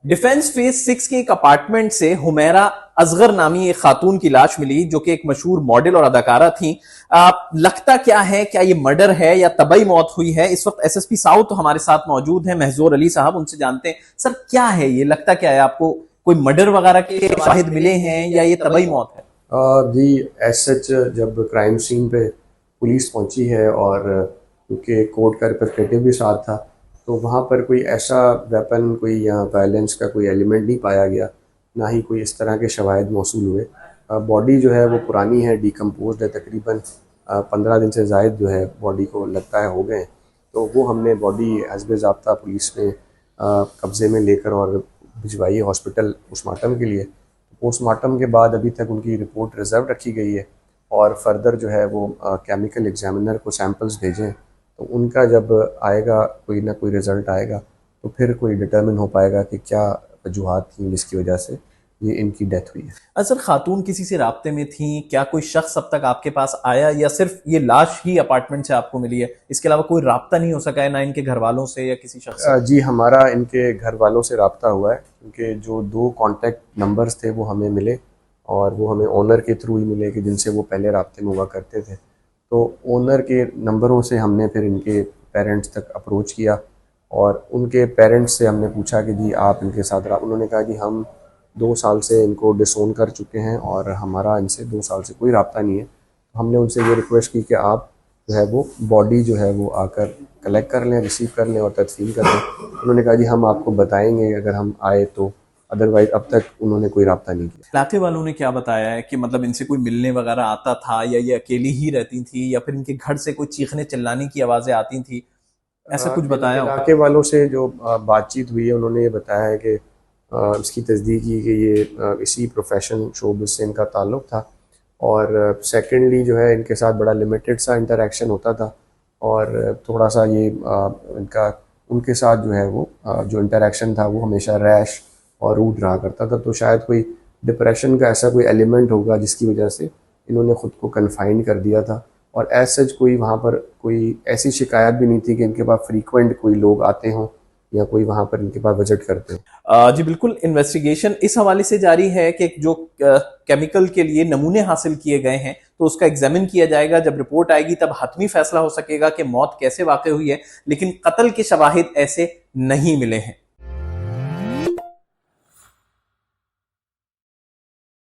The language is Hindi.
डिफेंस फेज 6 के एक अपार्टमेंट से हुमैरा असगर नामी एक खातून की लाश मिली जो कि एक मशहूर मॉडल और अदाकारा थी। लगता क्या है, क्या ये मर्डर है या तबई मौत हुई है? इस वक्त एसएसपी साउथ हमारे साथ मौजूद हैं, महजूर अली साहब, उनसे जानते हैं सर क्या है ये, लगता क्या है आपको? कोई मर्डर वगैरह के शाहिद मिले हैं या ये तबई मौत है? जी, एज सच जब क्राइम सीन पे पुलिस पहुंची है और क्योंकि कोर्ट का रिप्रेजेंटेटिव भी साथ था, तो वहाँ पर कोई ऐसा वेपन, कोई या वायलेंस का कोई एलिमेंट नहीं पाया गया, ना ही कोई इस तरह के शवाहिद मौसूल हुए। बॉडी जो है वो पुरानी है, डिकम्पोज्ड है, तकरीबन 15 दिन से ज़ायद जो है बॉडी को लगता है हो गए हैं। तो वो हमने बॉडी हस्ब ज़ाब्ता पुलिस ने कब्ज़े में लेकर और भिजवाई है हॉस्पिटल पोस्टमार्टम के लिए। पोस्टमार्टम के बाद अभी तक उनकी रिपोर्ट रिज़र्व रखी गई है और फर्दर जो है वो केमिकल एग्जामिनर को सैंपल्स भेजें, तो उनका जब आएगा कोई ना कोई रिज़ल्ट आएगा तो फिर कोई डिटर्मिन हो पाएगा कि क्या वजूहात थी जिसकी वजह से ये इनकी डेथ हुई है। सर खातून किसी से राब्ते में थी? क्या कोई शख्स अब तक आपके पास आया या सिर्फ ये लाश ही अपार्टमेंट से आपको मिली है, इसके अलावा कोई राब्ता नहीं हो सका है ना इनके घर वालों से या किसी शख्स से? जी, हमारा इनके घर वालों से रब्ता हुआ है क्योंकि जो 2 कॉन्टैक्ट नंबर्स थे वो हमें मिले और वो हमें ओनर के थ्रू ही मिले कि जिनसे वो पहले रब्ते में हुआ करते थे। तो ओनर के नंबरों से हमने फिर इनके पेरेंट्स तक अप्रोच किया और उनके पेरेंट्स से हमने पूछा कि जी आप इनके साथ उन्होंने कहा कि हम 2 साल से इनको डिसोन कर चुके हैं और हमारा इनसे 2 साल से कोई रब्ता नहीं है। तो हमने उनसे ये रिक्वेस्ट की कि आप जो है वो बॉडी जो है वो आकर कलेक्ट कर लें, रिसीव कर लें और तदफीन कर लें। उन्होंने कहा जी हम आपको बताएंगे अगर हम आए तो, अदरवाइज़ अब तक उन्होंने कोई रब्ता नहीं किया। इलाके वालों ने क्या बताया है कि मतलब इनसे कोई मिलने वगैरह आता था या ये अकेली ही रहती थी या फिर इनके घर से कोई चीखने चिल्लाने की आवाजें आती थी? ऐसा कुछ बताया हो? इलाके वालों से जो बातचीत हुई है उन्होंने ये बताया है कि इसकी तस्दीक की कि ये इसी प्रोफेशन शोबिज़ से इनका ताल्लुक़ था और सेकेंडली जो है इनके साथ बड़ा लिमिटेड सा इंटरेक्शन होता था और थोड़ा सा ये इनका उनके साथ जो है वो जो इंटरेक्शन था वो हमेशा रैश और रूड रहा करता था। तो शायद कोई डिप्रेशन का ऐसा कोई एलिमेंट होगा जिसकी वजह से इन्होंने ख़ुद को कन्फाइन कर दिया था और एज सच कोई वहाँ पर कोई ऐसी शिकायत भी नहीं थी कि इनके पास फ्रीक्वेंट कोई लोग आते हों या कोई वहाँ पर इनके पास विजिट करते हो। जी बिल्कुल, इन्वेस्टिगेशन इस हवाले से जारी है कि जो केमिकल के लिए नमूने हासिल किए गए हैं तो उसका एग्जामिन किया जाएगा। जब रिपोर्ट आएगी तब हतमी फैसला हो सकेगा कि मौत कैसे वाक़ई हुई है, लेकिन कत्ल के शवाहिद ऐसे नहीं मिले हैं।